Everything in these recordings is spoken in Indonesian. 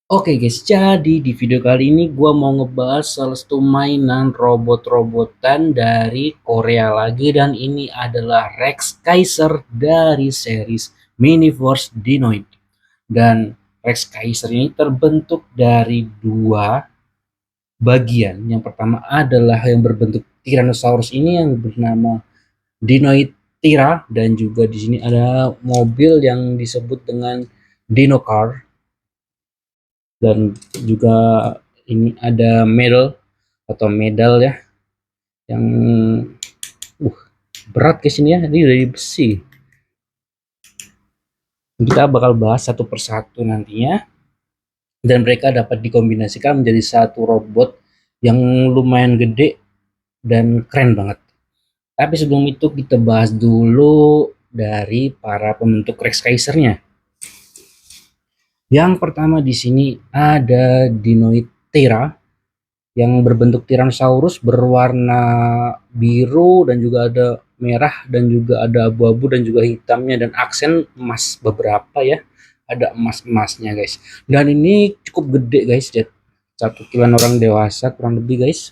Oke guys, jadi di video kali ini gua mau ngebahas salah satu mainan robot-robotan dari Korea lagi, dan ini adalah Rex Kaiser dari series Miniforce Dinoid. Dan Rex Kaiser ini terbentuk dari dua bagian. Yang pertama adalah yang berbentuk Tyrannosaurus ini yang bernama Dinoid Tira, dan juga di sini ada mobil yang disebut dengan Dino Car, dan juga ini ada medal atau medal ya, yang uh berat ke sini ya, ini dari besi. Kita bakal bahas satu persatu nantinya, dan mereka dapat dikombinasikan menjadi satu robot yang lumayan gede dan keren banget. Tapi sebelum itu kita bahas dulu dari para pembentuk Rex Kaisernya. Yang pertama di sini ada Dinoitera yang berbentuk Tyrannosaurus berwarna biru, dan juga ada merah, dan juga ada abu-abu, dan juga hitamnya, dan aksen emas beberapa ya, ada emas-emasnya guys. Dan ini cukup gede guys, satu kiloan orang dewasa kurang lebih guys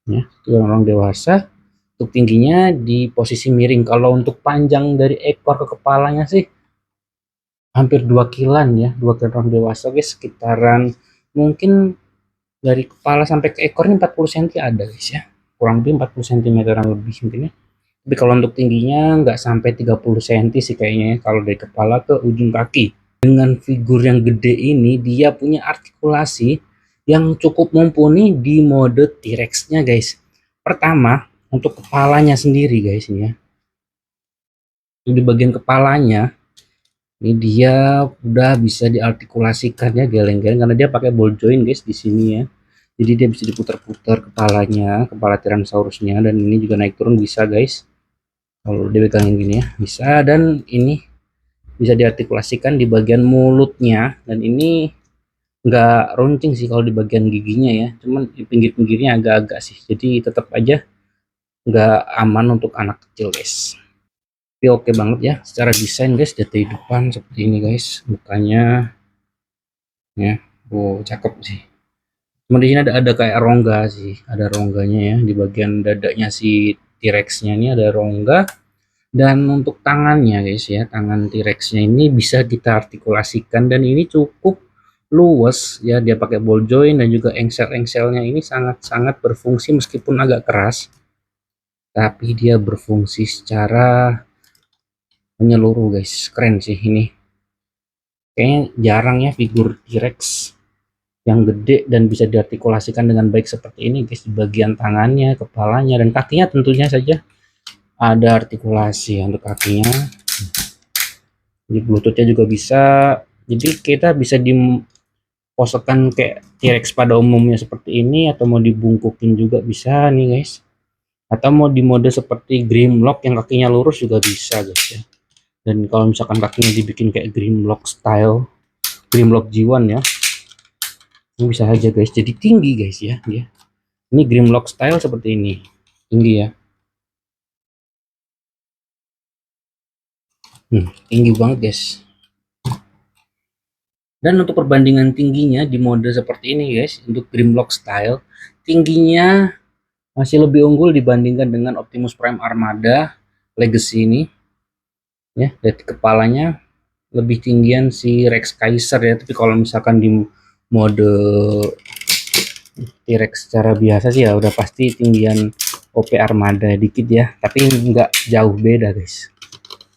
ya, kiloan orang dewasa. Untuk tingginya di posisi miring. Kalau untuk panjang dari ekor ke kepalanya sih hampir 2 kilan ya, 2 kilan orang dewasa guys, sekitaran mungkin dari kepala sampai ke ekornya 40 cm ada guys ya, kurang lebih 40 cm lebih mungkin ya. Tapi kalau untuk tingginya nggak sampai 30 cm sih kayaknya ya, kalau dari kepala ke ujung kaki. Dengan figur yang gede ini, dia punya artikulasi yang cukup mumpuni di mode T-Rex-nya guys. Pertama, untuk kepalanya sendiri guys ini ya, di bagian kepalanya ini dia udah bisa diartikulasikan ya, geleng-geleng, karena dia pakai ball joint guys di sini ya. Jadi dia bisa diputar-putar kepalanya, kepala Tyrannosaurusnya, dan ini juga naik turun bisa guys. Kalau dia pegangin gini ya bisa, dan ini bisa diartikulasikan di bagian mulutnya, dan ini nggak runcing sih kalau di bagian giginya ya, cuman di pinggir-pinggirnya agak-agak sih, jadi tetap aja nggak aman untuk anak kecil guys. Tapi oke banget ya secara desain guys, dari depan seperti ini guys mukanya ya. Cakep sih. Cuma di sini ada kayak rongga sih, ada rongganya ya di bagian dadanya si T-Rex-nya, ini ada rongga. Dan untuk tangannya guys ya, tangan T-Rex-nya ini bisa kita artikulasikan, dan ini cukup luas ya, dia pakai ball joint, dan juga engsel-engselnya ini sangat-sangat berfungsi meskipun agak keras, tapi dia berfungsi secara menyeluruh guys. Keren sih ini, kayaknya jarang ya figur T-Rex yang gede dan bisa diartikulasikan dengan baik seperti ini guys. Di bagian tangannya, kepalanya, dan kakinya tentunya saja ada artikulasi untuk kakinya. Jadi bluetoothnya juga bisa, jadi kita bisa diposkan kayak T-Rex pada umumnya seperti ini, atau mau dibungkukin juga bisa nih guys, atau mau di mode seperti Grimlock yang kakinya lurus juga bisa guys ya. Dan kalau misalkan kakinya dibikin kayak Grimlock style, Grimlock G1 ya, ini bisa aja guys, jadi tinggi guys ya dia. Ini Grimlock style seperti ini, tinggi ya. Tinggi banget guys. Dan untuk perbandingan tingginya di mode seperti ini guys, untuk Grimlock style, tingginya masih lebih unggul dibandingkan dengan Optimus Prime Armada Legacy ini ya. Dari kepalanya lebih tinggian si Rex Kaiser ya. Tapi kalau misalkan di mode T-Rex secara biasa sih ya udah pasti tinggian OP Armada dikit ya, tapi nggak jauh beda guys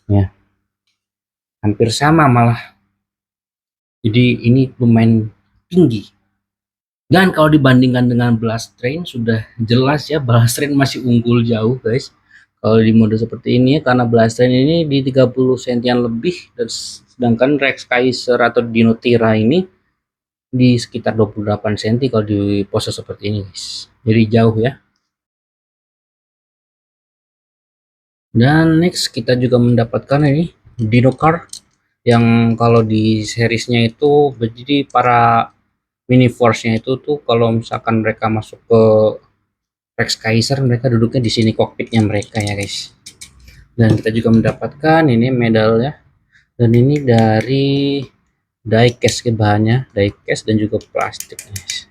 ya, hampir sama malah. Jadi ini lumayan tinggi. Dan kalau dibandingkan dengan Blast Train sudah jelas ya, Blast Train masih unggul jauh guys kalau di mode seperti ini ya, karena Blast Train ini di 30 sentian lebih, dan sedangkan Rex Kaiser atau Dino Tira ini di sekitar 28 cm kalau di pose seperti ini guys. Jadi jauh ya. Dan next kita juga mendapatkan ini Dino Car, yang kalau di seriesnya itu jadi para mini force-nya itu tuh kalau misalkan mereka masuk ke Rex Kaiser, mereka duduknya di sini kokpitnya mereka ya guys. Dan kita juga mendapatkan ini medal ya, dan ini dari die cast ke bahannya, die cast dan juga plastik guys.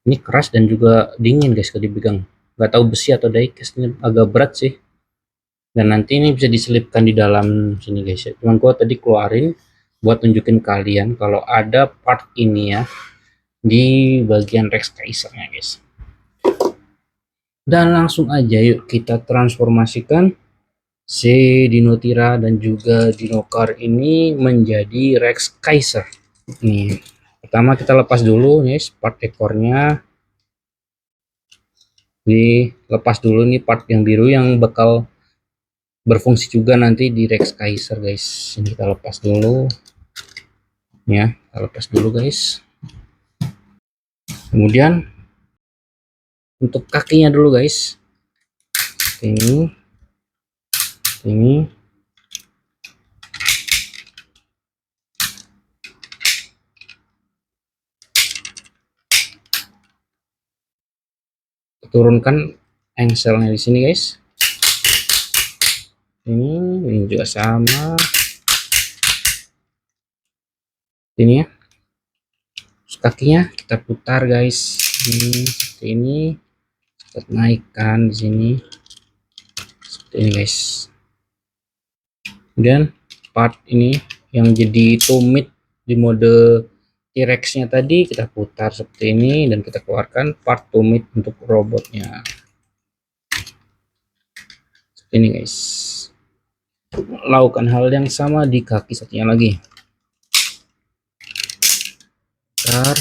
Ini keras dan juga dingin guys kalau dipegang. Nggak tahu besi atau die cast, ini agak berat sih. Dan nanti ini bisa diselipkan di dalam sini guys ya. Cuman gua tadi keluarin buat tunjukin kalian kalau ada part ini ya di bagian Rex Kaisernya guys. Dan langsung aja yuk kita transformasikan si Dinotira dan juga Dinokar ini menjadi Rex Kaiser. Nih, pertama kita lepas dulu nih part ekornya. Dilepas dulu nih part yang biru yang bakal berfungsi juga nanti di Rex Kaiser guys. Ini kita lepas dulu ya, kita lepas dulu guys. Kemudian untuk kakinya dulu guys, ini turunkan engselnya di sini guys. Ini juga sama ini ya. Terus kakinya kita putar guys, ini seperti ini, kita naikkan di sini seperti ini guys. Kemudian part ini yang jadi tumit di mode T-Rex-nya tadi kita putar seperti ini dan kita keluarkan part tumit untuk robotnya. Seperti ini guys. Lakukan hal yang sama di kaki satunya lagi. Putar.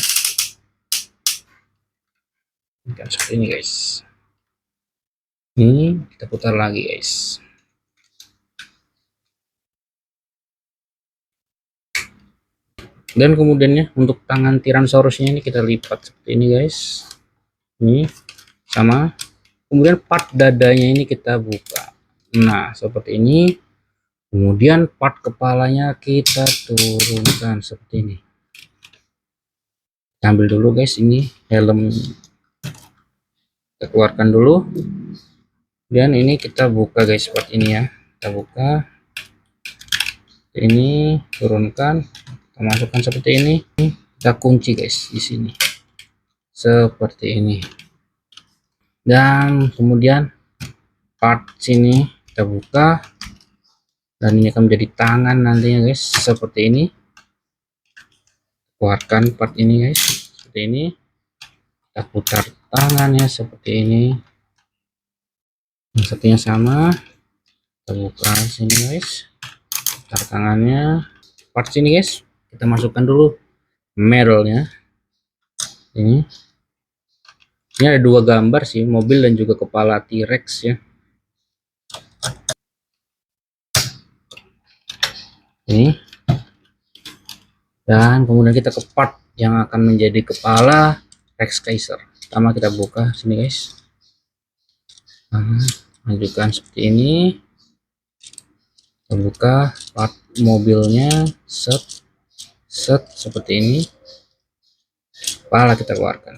Seperti ini guys. Ini kita putar lagi guys. Dan kemudiannya untuk tangan Tyrannosaurusnya ini kita lipat seperti ini guys. Ini sama. Kemudian part dadanya ini kita buka. Nah seperti ini. Kemudian part kepalanya kita turunkan seperti ini. Ambil dulu guys ini helm, kita keluarkan dulu. Dan ini kita buka guys part ini ya. Kita buka. Ini turunkan. Kita masukkan seperti ini. Kita kunci guys di sini. Seperti ini. Dan kemudian part sini kita buka. Dan ini akan menjadi tangan nantinya guys, seperti ini. Keluarkan part ini guys, seperti ini. Kita putar tangannya seperti ini. Yang satunya sama, kita buka sini guys, putar tangannya. Part sini guys, kita masukkan dulu metalnya. Ini ada dua gambar sih, mobil dan juga kepala T-Rex ya. Ini. Dan kemudian kita ke part yang akan menjadi kepala Rex Kaiser. Pertama kita buka sini guys. Lanjutkan seperti ini. Kita buka part mobilnya, set seperti ini. Kepala kita keluarkan.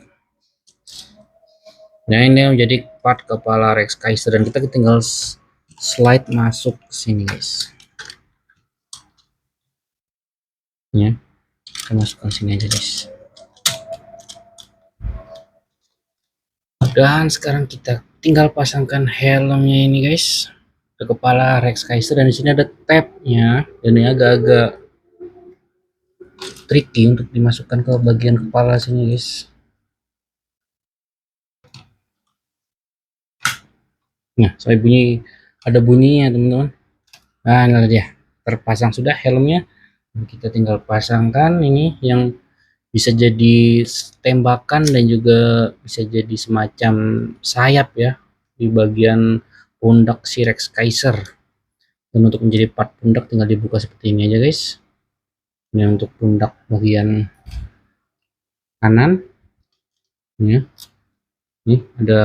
Nah ini menjadi part kepala Rex Kaiser dan kita tinggal slide masuk ke sini guys. Ya, kita masukkan sini aja guys. Dan sekarang kita tinggal pasangkan helmnya ini guys ke kepala Rex Kaiser, dan di sini ada tabnya dan ini agak-agak tricky untuk dimasukkan ke bagian kepala sini guys. Nah sampai bunyi, ada bunyinya teman-teman. Nah ini dia terpasang sudah helmnya. Kita tinggal pasangkan ini yang bisa jadi tembakan dan juga bisa jadi semacam sayap ya di bagian pundak si Rex Kaiser. Dan untuk menjadi part pundak tinggal dibuka seperti ini aja guys. Ini untuk pundak bagian kanan ya. Ini ada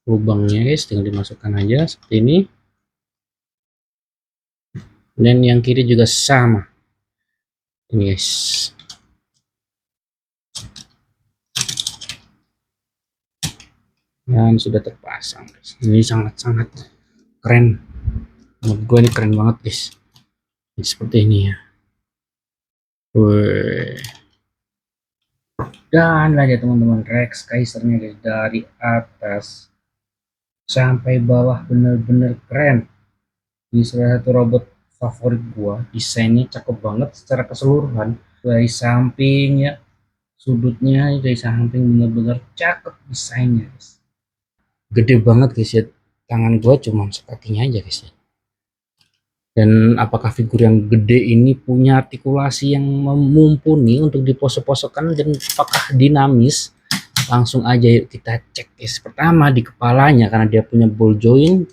lubangnya guys, tinggal dimasukkan aja seperti ini. Dan yang kiri juga sama ini guys. Dan sudah terpasang guys. Ini sangat-sangat keren, menurut gue ini keren banget guys. Ini seperti ini ya. Wih. Dan lihat ya teman-teman, Rex Kaisernya guys, dari atas sampai bawah bener-bener keren. Ini salah satu robot favorit gua, desainnya cakep banget secara keseluruhan, dari samping ya, sudutnya dari samping bener-bener cakep desainnya guys. Gede banget guys ya, tangan gua cuma sekakinya aja guys ya. Dan apakah figur yang gede ini punya artikulasi yang mumpuni untuk dipose-posekan dan apakah dinamis? Langsung aja yuk kita cek guys. Pertama di kepalanya, karena dia punya ball joint,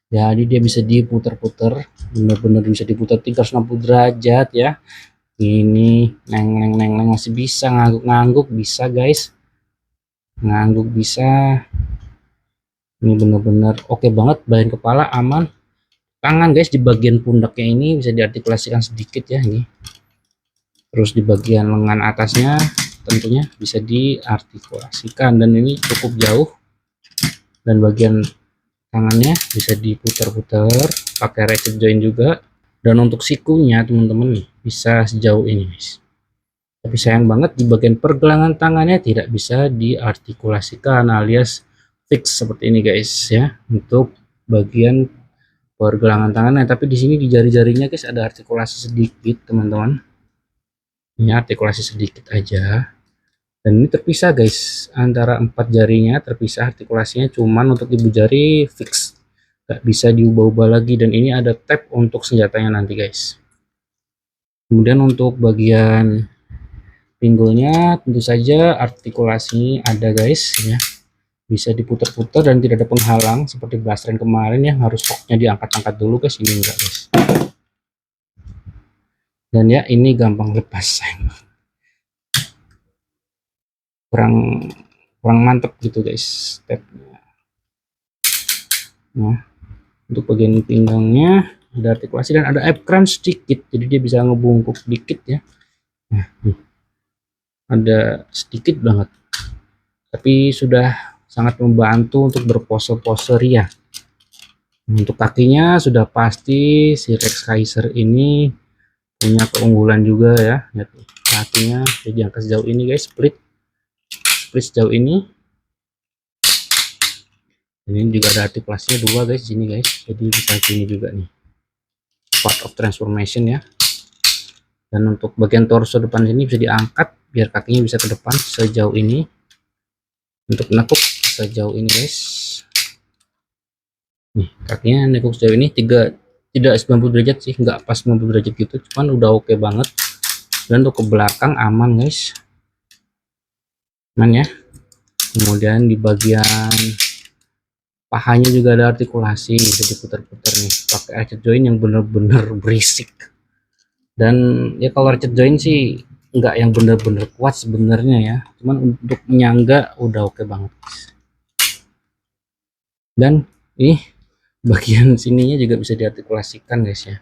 jadi dia bisa diputar-putar, benar-benar bisa diputar 360 derajat ya. Ini neng masih bisa, ngangguk-ngangguk bisa guys, ngangguk bisa. Ini benar-benar oke banget, bagian kepala aman. Tangan guys, di bagian pundaknya ini bisa diartikulasikan sedikit ya ini. Terus di bagian lengan atasnya tentunya bisa diartikulasikan, dan ini cukup jauh, dan bagian tangannya bisa diputar-putar pakai ratchet joint juga. Dan untuk sikunya teman-teman nih bisa sejauh ini guys, tapi sayang banget di bagian pergelangan tangannya tidak bisa diartikulasikan alias fix seperti ini guys ya, untuk bagian pergelangan tangannya. Tapi di sini di jari-jarinya guys ada artikulasi sedikit teman-teman, ini artikulasi sedikit aja, dan ini terpisah guys, antara 4 jarinya terpisah artikulasinya, cuman untuk ibu jari fix, nggak bisa diubah-ubah lagi. Dan ini ada tab untuk senjatanya nanti guys. Kemudian untuk bagian pinggulnya tentu saja artikulasi ada guys ya, bisa diputar-putar dan tidak ada penghalang seperti blaster kemarin yang harus koknya diangkat-angkat dulu guys. Ini enggak guys, dan ya ini gampang lepas, kurang kurang mantep gitu guys stepnya. Nah untuk bagian pinggangnya ada artikulasi dan ada crunch sedikit, jadi dia bisa ngebungkuk dikit ya. Nah, ada sedikit banget, tapi sudah sangat membantu untuk berpose-pose ria. Untuk kakinya sudah pasti si Rex Kaiser ini punya keunggulan juga ya. Lihat kakinya jadi angka sejauh ini guys, split sejauh ini. Ini juga ada artikulasinya dua guys sini guys, jadi bisa sini juga nih, part of transformation ya. Dan untuk bagian torso depan sini bisa diangkat biar kakinya bisa ke depan sejauh ini, untuk nekuk sejauh ini guys. Nih kakinya nekuk sejauh ini, tidak 90 derajat sih, nggak pas 90 derajat gitu, cuman udah oke banget. Dan untuk ke belakang aman guys, aman ya. Kemudian di bagian pahanya juga ada artikulasi, bisa diputar-putar nih pakai ratchet joint yang bener-bener berisik. Dan ya kalau ratchet joint sih nggak yang bener-bener kuat sebenarnya ya, cuman untuk menyangga udah oke banget. Dan ini bagian sininya juga bisa diartikulasikan guys ya,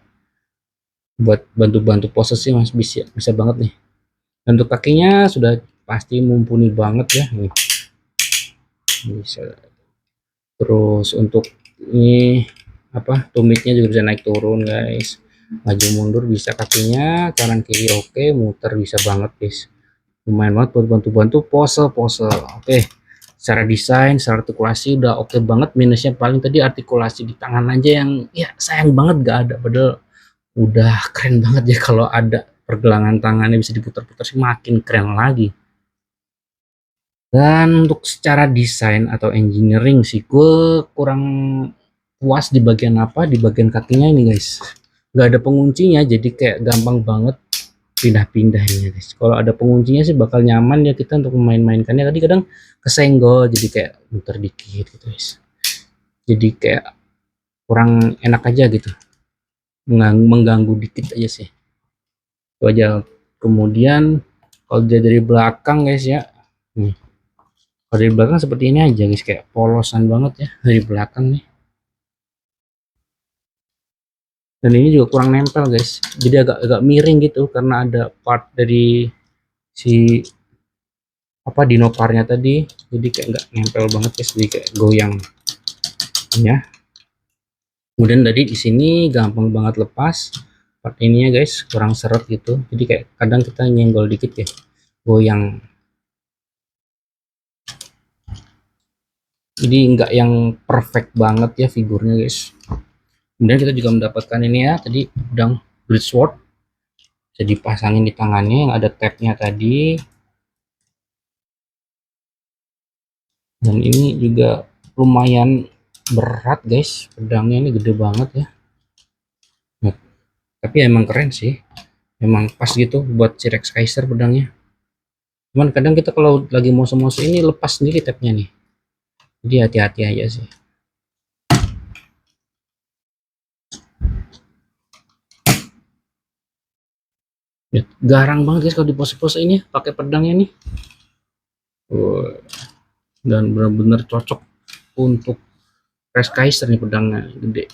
buat bantu-bantu pose sih mas, bisa banget nih. Dan untuk kakinya sudah pasti mumpuni banget ya nih, bisa. Terus untuk ini apa, tumitnya juga bisa naik turun guys, maju mundur bisa kakinya, kanan kiri oke, muter bisa banget guys, lumayan banget buat bantu-bantu pose. Oke, secara desain, secara artikulasi udah oke banget. Minusnya paling tadi artikulasi di tangan aja yang ya sayang banget gak ada, padahal udah keren banget ya kalau ada pergelangan tangannya bisa diputar-putar sih makin keren lagi. Dan untuk secara desain atau engineering sih gue kurang puas di bagian apa, di bagian kakinya ini guys, nggak ada penguncinya, jadi kayak gampang banget pindah-pindahnya guys. Kalau ada penguncinya sih bakal nyaman ya kita untuk memain-mainkannya, tadi kadang kesenggol jadi kayak muter dikit gitu guys, jadi kayak kurang enak aja gitu, mengganggu dikit aja sih itu aja. Kemudian kalau dia dari belakang guys ya, nih kalau dari belakang seperti ini aja guys, kayak polosan banget ya dari belakang nih. Dan ini juga kurang nempel guys, jadi agak miring gitu karena ada part dari si apa dinoparnya tadi, jadi kayak nggak nempel banget guys, jadi kayak goyang ya. Kemudian tadi di sini gampang banget lepas, part ininya guys kurang seret gitu, jadi kayak kadang kita nyenggol dikit ya, goyang. Jadi nggak yang perfect banget ya figurnya guys. Kemudian kita juga mendapatkan ini ya, tadi pedang Greatsword, bisa dipasangin di tangannya yang ada tabnya tadi. Dan ini juga lumayan berat guys, pedangnya ini gede banget ya. Nah, tapi emang keren sih, emang pas gitu buat si Rex Kaiser pedangnya. Cuman kadang kita kalau lagi musuh-musuh ini lepas sendiri tabnya nih, jadi hati-hati aja sih. Ya, garang banget guys kalau di pose-pose ini pakai pedangnya nih. Dan benar-benar cocok untuk Rex Kaiser nih, pedangnya gede.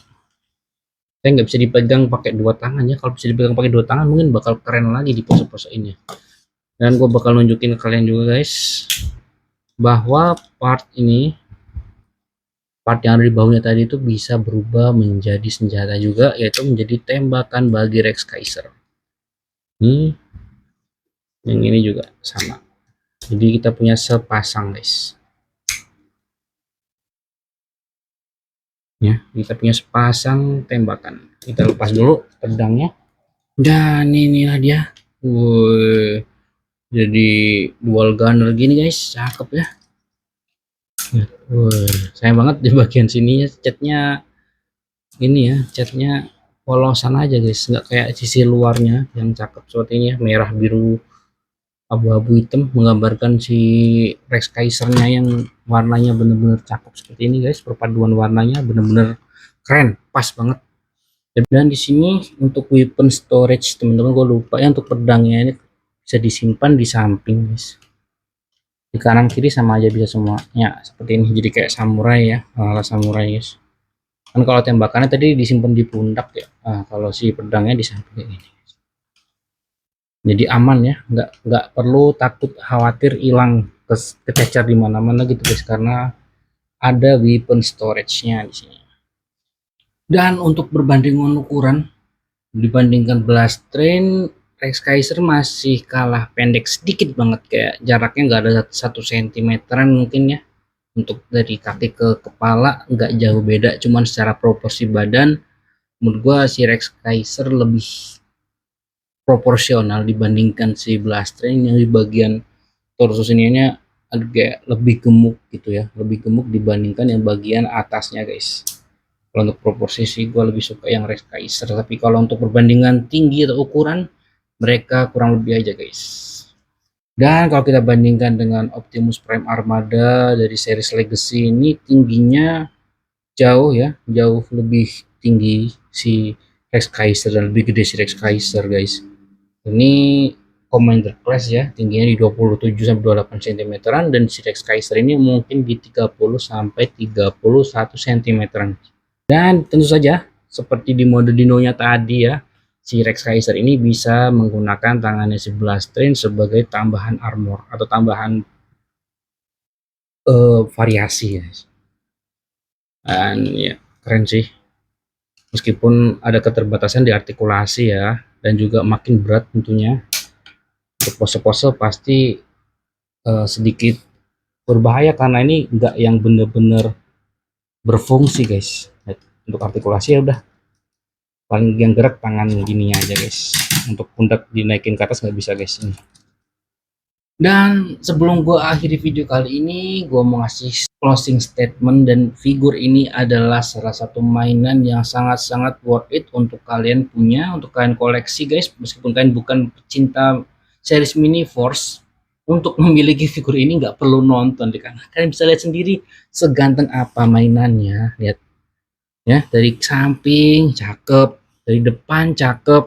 Saya nggak bisa dipegang pakai dua tangan ya, kalau bisa dipegang pakai dua tangan mungkin bakal keren lagi di pose-pose ini. Dan gue bakal nunjukin ke kalian juga guys, bahwa part yang ada di bawahnya tadi itu bisa berubah menjadi senjata juga, yaitu menjadi tembakan bagi Rex Kaiser. Ini yang ini juga sama, jadi kita punya sepasang guys ya, kita punya sepasang tembakan. Kita lepas dulu pedangnya, dan inilah dia. Wuh, jadi dual gunner gini guys, cakep ya. Wuh, sayang banget di bagian sininya catnya ini ya, catnya polosan aja guys, nggak kayak sisi luarnya yang cakep seperti ini ya, merah biru abu-abu hitam, menggambarkan si Rex Kaisernya yang warnanya bener-bener cakep seperti ini guys. Perpaduan warnanya bener-bener keren, pas banget. Dan di sini untuk weapon storage teman-teman, gue lupa ya, untuk pedangnya ini bisa disimpan di samping guys, di kanan kiri sama aja bisa semuanya seperti ini, jadi kayak samurai ya, ala samurai guys. Kan kalau tembakannya tadi disimpan di pundak ya, nah, kalau si pedangnya di samping kayak gini, jadi aman ya, nggak perlu takut khawatir hilang, kececer di mana-mana gitu guys, karena ada weapon storage-nya di sini. Dan untuk perbandingan ukuran, dibandingkan Blast Train, Rex Kaiser masih kalah pendek sedikit banget, kayak jaraknya nggak ada 1 cm mungkin ya. Untuk dari kaki ke kepala nggak jauh beda, cuman secara proporsi badan menurut gua si Rex Kaiser lebih proporsional dibandingkan si Blast Train yang di bagian torso sininya agak lebih gemuk gitu ya, lebih gemuk dibandingkan yang bagian atasnya guys. Kalau untuk proporsi sih gue lebih suka yang Rex Kaiser, tapi kalau untuk perbandingan tinggi atau ukuran mereka kurang lebih aja guys. Dan kalau kita bandingkan dengan Optimus Prime Armada dari series Legacy ini, tingginya jauh ya, jauh lebih tinggi si Rex Kaiser dan lebih gede si Rex Kaiser guys. Ini Commander Class ya, tingginya di 27 sampai 28 cm, dan si Rex Kaiser ini mungkin di 30 sampai 31 cm. Dan tentu saja seperti di mode dinonya tadi ya, si Rex Kaiser ini bisa menggunakan tangannya si Blast Train sebagai tambahan armor atau tambahan variasi ya. Dan ya keren sih, meskipun ada keterbatasan di artikulasi ya, dan juga makin berat tentunya. Untuk pose-pose pasti sedikit berbahaya karena ini enggak yang bener-bener berfungsi guys. Untuk artikulasi ya udah paling yang gerak tangan gini aja guys, untuk pundak dinaikin ke atas nggak bisa guys ini. Dan sebelum gue akhiri video kali ini, gue mau ngasih closing statement, dan figur ini adalah salah satu mainan yang sangat-sangat worth it untuk kalian punya, untuk kalian koleksi guys. Meskipun kalian bukan pecinta series Mini Force, untuk memiliki figur ini nggak perlu nonton di kanan, kalian bisa lihat sendiri seganteng apa mainannya. Lihat ya, dari samping cakep, dari depan cakep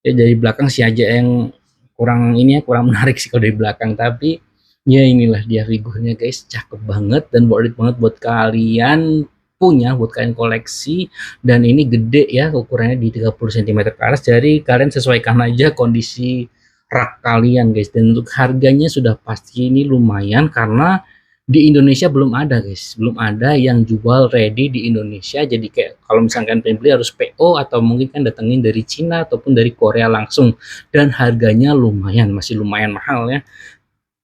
ya, dari belakang sih aja yang kurang ini ya, kurang menarik sih kalau dari belakang, tapi ya inilah dia figurnya guys, cakep banget dan worth it banget buat kalian punya, buat kalian koleksi. Dan ini gede ya, ukurannya di 30 cm ke atas, jadi kalian sesuaikan aja kondisi rak kalian guys. Dan untuk harganya sudah pasti ini lumayan, karena Di Indonesia belum ada guys, belum ada yang jual ready di Indonesia. Jadi kayak kalau misalkan pengen beli harus PO atau mungkin kan datengin dari Cina ataupun dari Korea langsung, dan harganya lumayan, masih lumayan mahal ya.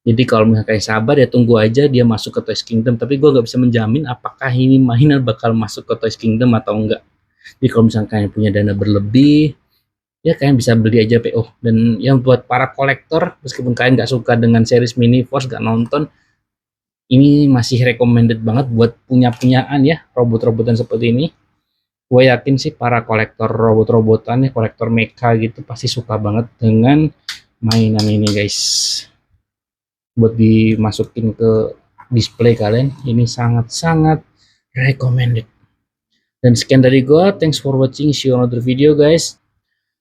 Jadi kalau misalkan kayak sabar ya tunggu aja dia masuk ke Toys Kingdom, tapi gue nggak bisa menjamin apakah ini mainan bakal masuk ke Toys Kingdom atau enggak. Jadi kalau misalkan kalian punya dana berlebih, ya kalian bisa beli aja PO. Dan yang buat para kolektor, meskipun kalian nggak suka dengan series Mini Force, nggak nonton, ini masih recommended banget buat punya-punyaan ya, robot-robotan seperti ini. Gue yakin sih para kolektor robot-robotan ya, kolektor mecha gitu pasti suka banget dengan mainan ini guys. Buat dimasukin ke display kalian, ini sangat-sangat recommended. Dan sekian dari gue, thanks for watching, see you on another video guys.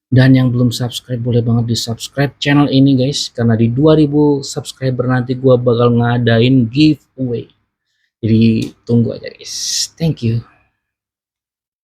Dan yang belum subscribe boleh banget di subscribe channel ini guys, karena di 2000 subscriber nanti gue bakal ngadain giveaway. Jadi tunggu aja guys. Thank you.